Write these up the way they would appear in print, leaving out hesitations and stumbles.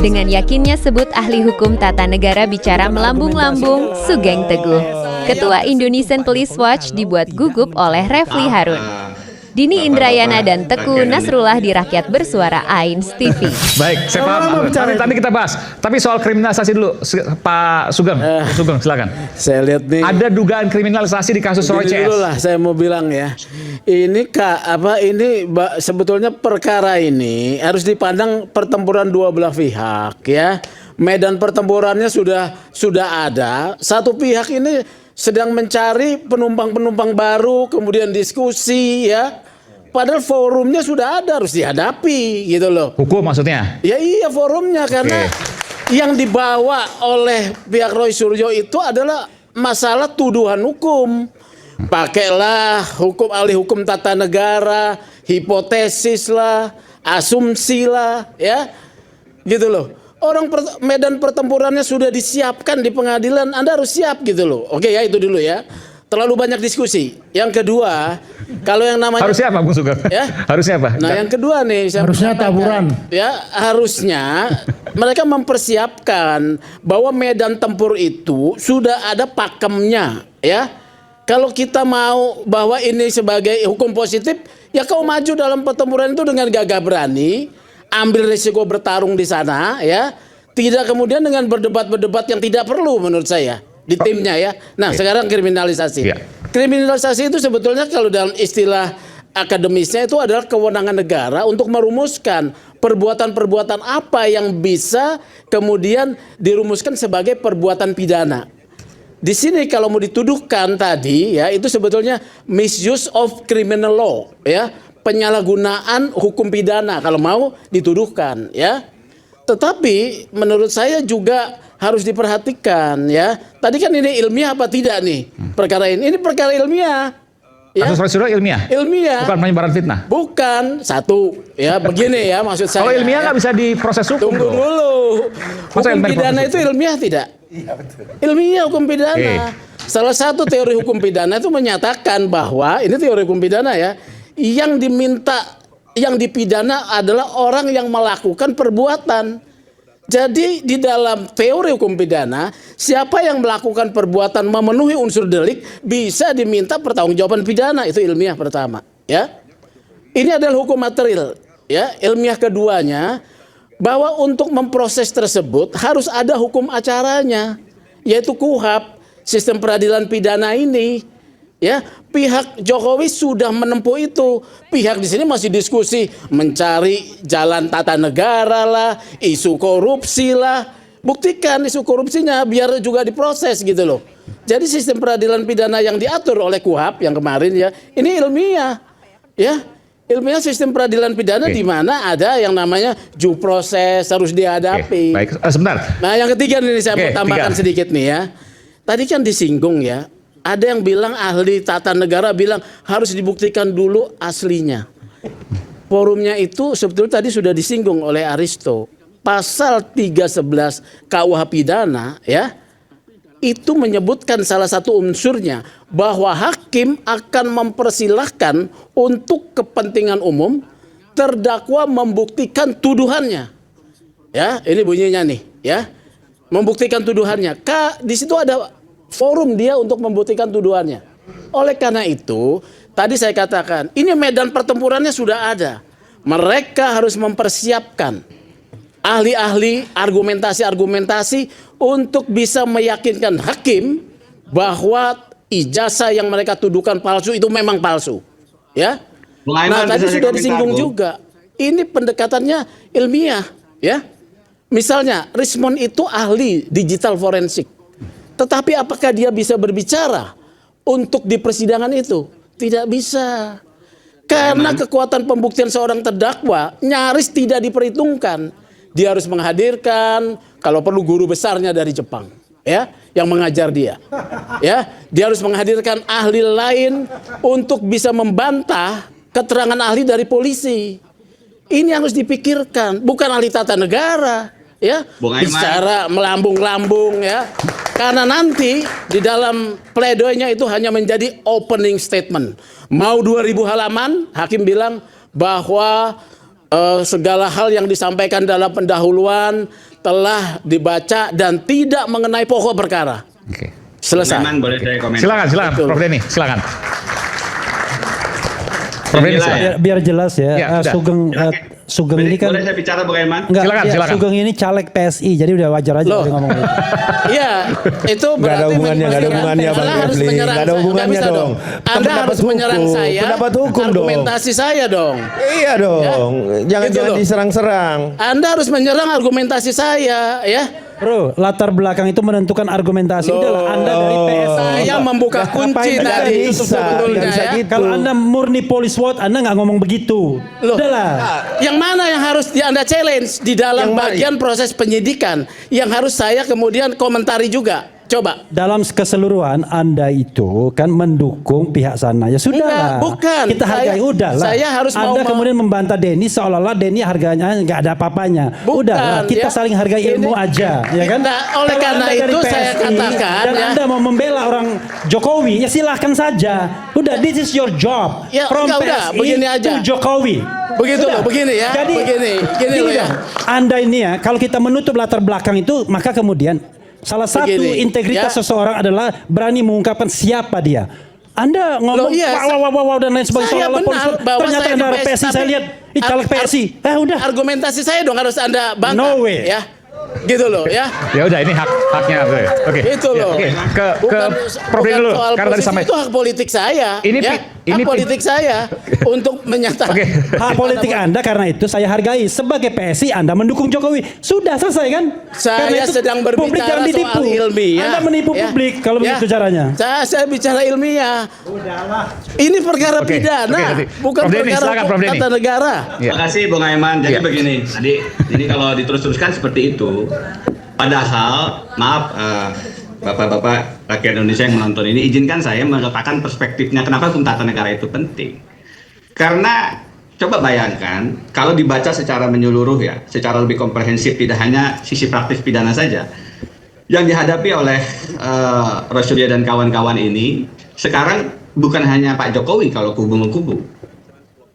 Dengan yakinnya sebut ahli hukum tata negara bicara melambung-lambung, Sugeng Teguh. Ketua Indonesian Police Watch dibuat gugup oleh Refli Harun. Dini Indrayana dan Teguh Nasrullah di Rakyat Bersuara Ains TV. Baik, saya paham. Nanti kita bahas. Tapi soal kriminalisasi dulu, Pak Sugeng. Sugeng, silakan. Saya lihat nih. Ada dugaan kriminalisasi di kasus Roy CS. Dulu lah, saya mau bilang ya. Ini sebetulnya perkara ini harus dipandang pertempuran dua belah pihak ya. Medan pertempurannya sudah ada. Satu pihak ini sedang mencari penumpang-penumpang baru, kemudian diskusi ya. Padahal forumnya sudah ada, harus dihadapi gitu loh. Hukum maksudnya? Ya iya forumnya, karena yang dibawa oleh pihak Roy Suryo itu adalah masalah tuduhan hukum. Pakailah ahli hukum tata negara, hipotesis lah, asumsi lah, ya gitu loh. Medan pertempurannya sudah disiapkan di pengadilan, Anda harus siap gitu loh. Oke ya, itu dulu ya. Terlalu banyak diskusi. Yang kedua, kalau yang namanya harusnya apa, Bung Sugeng? Ya? Harusnya apa? Nah, yang kedua nih, harusnya taburan. Ya, harusnya mereka mempersiapkan bahwa medan tempur itu sudah ada pakemnya, ya. Kalau kita mau bahwa ini sebagai hukum positif, ya kau maju dalam pertempuran itu dengan gagah berani, ambil risiko bertarung di sana, ya. Tidak kemudian dengan berdebat-berdebat yang tidak perlu menurut saya di timnya ya. Nah, sekarang kriminalisasi. Kriminalisasi itu sebetulnya kalau dalam istilah akademisnya itu adalah kewenangan negara untuk merumuskan perbuatan-perbuatan apa yang bisa kemudian dirumuskan sebagai perbuatan pidana. Di sini kalau mau dituduhkan tadi ya, itu sebetulnya misuse of criminal law ya, penyalahgunaan hukum pidana kalau mau dituduhkan ya. Tetapi menurut saya juga harus diperhatikan ya. Tadi kan ini ilmiah apa tidak nih perkara ini? Ini perkara ilmiah. Ya. Kasus Roy Suryo ilmiah? Ilmiah. Bukan penyebaran fitnah? Bukan. Satu. Ya begini ya maksud saya. Kalau ilmiah nggak bisa diproses hukum. Tunggu dulu. Hukum pidana itu ilmiah tidak? Iya betul. Ilmiah hukum pidana. Salah satu teori hukum pidana itu menyatakan bahwa, ini teori hukum pidana ya, yang dipidana adalah orang yang melakukan perbuatan. Jadi di dalam teori hukum pidana, siapa yang melakukan perbuatan memenuhi unsur delik bisa diminta pertanggungjawaban pidana. Itu ilmiah pertama, ya. Ini adalah hukum material, ya. Ilmiah keduanya bahwa untuk memproses tersebut harus ada hukum acaranya, yaitu KUHP, sistem peradilan pidana ini. Ya, pihak Jokowi sudah menempuh itu. Pihak di sini masih diskusi mencari jalan tata negara lah, isu korupsi lah. Buktikan isu korupsinya biar juga diproses gitu loh. Jadi sistem peradilan pidana yang diatur oleh KUHP yang kemarin ya, ini ilmiah. Ya, ilmiah sistem peradilan pidana di mana ada yang namanya due process harus dihadapi. Baik, sebentar. Nah, yang ketiga nih saya mau tambahkan sedikit nih ya. Tadi kan disinggung ya. Ada yang bilang ahli tata negara bilang harus dibuktikan dulu aslinya. Forumnya itu sebetulnya tadi sudah disinggung oleh Aristo. Pasal 311 KUH pidana ya, itu menyebutkan salah satu unsurnya bahwa hakim akan mempersilahkan untuk kepentingan umum terdakwa membuktikan tuduhannya. Ya, ini bunyinya nih ya. Membuktikan tuduhannya. Di situ ada forum dia untuk membuktikan tuduhannya. Oleh karena itu, tadi saya katakan, ini medan pertempurannya sudah ada. Mereka harus mempersiapkan ahli-ahli argumentasi-argumentasi untuk bisa meyakinkan hakim bahwa ijazah yang mereka tuduhkan palsu itu memang palsu. Ya. Nah, tadi sudah disinggung juga. Ini pendekatannya ilmiah, ya. Misalnya, Rismond itu ahli digital forensik. Tetapi apakah dia bisa berbicara untuk di persidangan itu? Tidak bisa. Karena kekuatan pembuktian seorang terdakwa nyaris tidak diperhitungkan. Dia harus menghadirkan kalau perlu guru besarnya dari Jepang, ya, yang mengajar dia. Ya, dia harus menghadirkan ahli lain untuk bisa membantah keterangan ahli dari polisi. Ini harus dipikirkan, bukan ahli tata negara. Ya, bicara melambung-lambung ya. Karena nanti di dalam pledoinya itu hanya menjadi opening statement. Mau 2000 halaman, hakim bilang bahwa segala hal yang disampaikan dalam pendahuluan telah dibaca dan tidak mengenai pokok perkara. Oke. Selesai. Boleh saya komen? Silakan, Betul. Prof Denny, silakan. Prof Denny, Inilah silakan. Biar jelas ya, Ya, sudah. Sugeng ini kan Boleh saya bicara Bung Herman? enggak, Silakan, ya, silakan. Sugeng ini caleg PSI, jadi udah wajar aja Loh. dia ngomong gitu. Iya, itu Nggak ada berarti hubungannya, nggak ada hubungannya, Bang Anda harus Refli. menyerang Nggak ada saya. hubungannya Nggak bisa dong. Anda Pendapat harus menyerang hukum, saya. pendapat hukum dong. Argumentasi saya dong. Iya dong, jangan Gitu loh. diserang-serang. Anda harus menyerang argumentasi saya, ya. Bro, latar belakang itu menentukan argumentasi. Udahlah, Anda dari PSI. Saya membuka kunci Ngapain tadi Anda bisa, sebetulnya nggak bisa ya. gitu. Kalau Anda murni police SWAT, Anda nggak ngomong begitu. Loh. Udahlah. Yang mana yang harus Anda challenge di dalam Yang mana? bagian proses penyidikan yang harus saya kemudian komentari juga. Coba. Dalam keseluruhan Anda itu kan mendukung pihak sana. Ya Enggak, sudahlah. bukan. Kita hargai Saya- udahlah. saya harus mau Anda kemudian membantah Denny seolah-olah Denny harganya nggak ada apa-apanya. Bukan, Udahlah, kita ya. saling hargai ilmu Ini- aja, ya kan? Nah, oleh Kalau karena Anda dari itu saya katakan, dan ya. Anda mau membela orang Jokowi, ya silahkan saja. Udah, this is your job. Ya, From udah, PSI begini aja. to Jokowi. Begitu Udah. loh, begini ya. Jadi, Begini loh ya. Anda ini ya, kalau kita menutup latar belakang itu, maka kemudian salah satu Begini, integritas ya. seseorang adalah berani mengungkapkan siapa dia. Anda ngomong Loh, iya, wow dan lain sebagainya. Saya seolah-olah benar polisi. bahwa Ternyata saya Anda di PSI, saya tapi lihat caleg PSI. Udah. Argumentasi saya dong harus Anda bantah. No way. Ya. Gitu loh ya. Ya udah, ini haknya. Oke. Itu Ya, loh. Oke, ke Bukan- Prof Denny bukan dulu, soal karena tadi posisi, sampai itu hak politik saya. Ini ya. ini hak politik saya untuk menyatakan. Oke. Hak politik Anda karena itu saya hargai. Sebagai PSI Anda mendukung Jokowi. Sudah selesai kan? Saya Karena itu sedang publik berbicara jangan ditipu. soal ilmiah. Anda menipu Ya. publik kalau Ya. begitu caranya. Saya bicara ilmiah. Ini perkara Oke, pidana, oke, nanti. bukan Prof Denny, perkara silakan, Prof Denny. tata negara. Ya. Terima kasih Bung Aiman. Jadi Ya. begini, jadi kalau diterus-teruskan seperti itu, padahal maaf Bapak-bapak rakyat Indonesia yang menonton ini, izinkan saya meletakkan perspektifnya kenapa hukum tata negara itu penting. Karena coba bayangkan kalau dibaca secara menyeluruh ya, secara lebih komprehensif, tidak hanya sisi praktis pidana saja. Yang dihadapi oleh Roy dan kawan-kawan ini sekarang bukan hanya Pak Jokowi kalau kubu-kubu.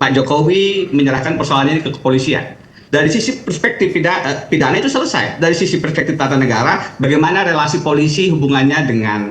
Pak Jokowi menyerahkan persoalan ini ke kepolisian. Dari sisi perspektif pidana itu selesai. Dari sisi perspektif tata negara, bagaimana relasi polisi hubungannya dengan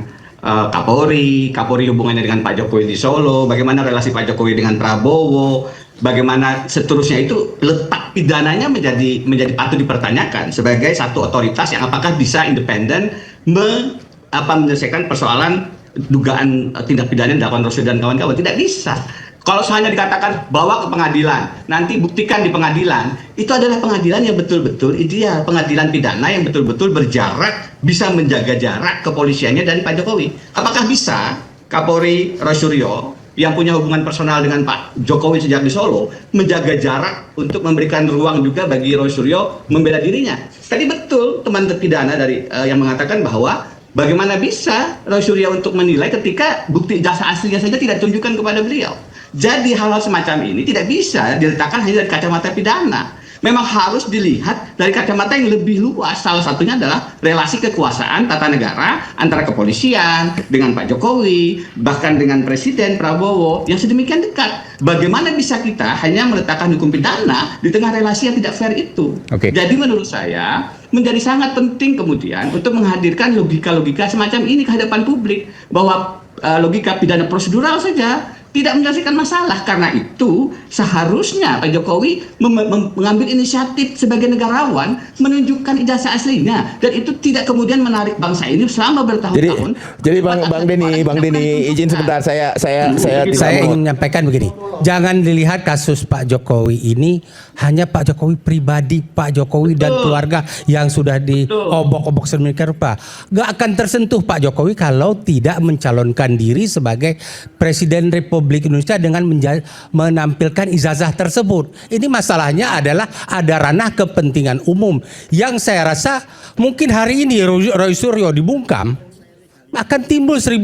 Kapolri hubungannya dengan Pak Jokowi di Solo, bagaimana relasi Pak Jokowi dengan Prabowo, bagaimana seterusnya, itu letak pidananya menjadi patut dipertanyakan sebagai satu otoritas yang apakah bisa independen menyelesaikan persoalan dugaan tindak pidana yang dilakukan Roy dan kawan-kawan. Tidak bisa. Kalau hanya dikatakan bawa ke pengadilan, nanti buktikan di pengadilan, itu adalah pengadilan yang betul-betul ideal, pengadilan pidana yang betul-betul berjarak, bisa menjaga jarak kepolisiannya dari Pak Jokowi. Apakah bisa Kapolri Roy Suryo yang punya hubungan personal dengan Pak Jokowi sejak di Solo menjaga jarak untuk memberikan ruang juga bagi Roy Suryo membela dirinya? Tadi betul teman terpidana dari yang mengatakan bahwa bagaimana bisa Roy Suryo untuk menilai ketika bukti jasa aslinya saja tidak ditunjukkan kepada beliau. Jadi hal-hal semacam ini tidak bisa diletakkan hanya dari kacamata pidana. Memang harus dilihat dari kacamata yang lebih luas. Salah satunya adalah relasi kekuasaan tata negara antara kepolisian dengan Pak Jokowi, bahkan dengan Presiden Prabowo yang sedemikian dekat. Bagaimana bisa kita hanya meletakkan hukum pidana di tengah relasi yang tidak fair itu? Oke. Jadi menurut saya menjadi sangat penting kemudian untuk menghadirkan logika-logika semacam ini ke hadapan publik, bahwa logika pidana prosedural saja tidak menyelesaikan masalah. Karena itu seharusnya Pak Jokowi mengambil inisiatif sebagai negarawan menunjukkan ijazah aslinya, dan itu tidak kemudian menarik bangsa ini selama bertahun-tahun. Jadi Bang Denny izin sebentar, saya ingin menyampaikan begini. Jangan dilihat kasus Pak Jokowi ini hanya Pak Jokowi pribadi, Pak Jokowi dan keluarga yang sudah diobok-obok sedemikian rupa. Gak akan tersentuh Pak Jokowi kalau tidak mencalonkan diri sebagai Presiden Republik Indonesia dengan menampilkan ijazah tersebut. Ini masalahnya adalah ada ranah kepentingan umum yang saya rasa mungkin hari ini Roy Suryo dibungkam, akan timbul 1001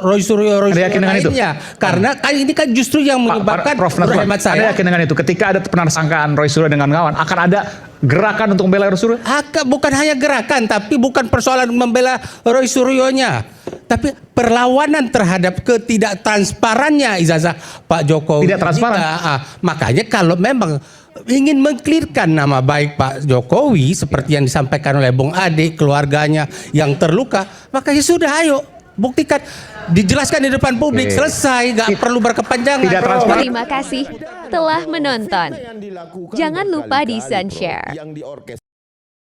Roy Suryo yakin dengan itu? lainnya. Karena ini kan justru yang menyebabkan Prof Nasrullah, hemat Anda saya. yakin dengan itu? Ketika ada penersangkaan Roy Suryo dengan kawan, akan ada gerakan untuk membela Roy Suryo? Bukan hanya gerakan, tapi bukan persoalan membela Roy Suryonya. tapi perlawanan terhadap ketidaktransparannya ijazah Pak Jokowi. Tidak transparan. Makanya kalau memang ingin mengklirkan nama baik Pak Jokowi seperti yang disampaikan oleh Bung Ade, keluarganya yang terluka, maka ya sudah, ayo buktikan, dijelaskan di depan publik, selesai, nggak perlu berkepanjangan. Tidak transparan. Terima kasih telah menonton. Jangan lupa di share. yang diorkestrasi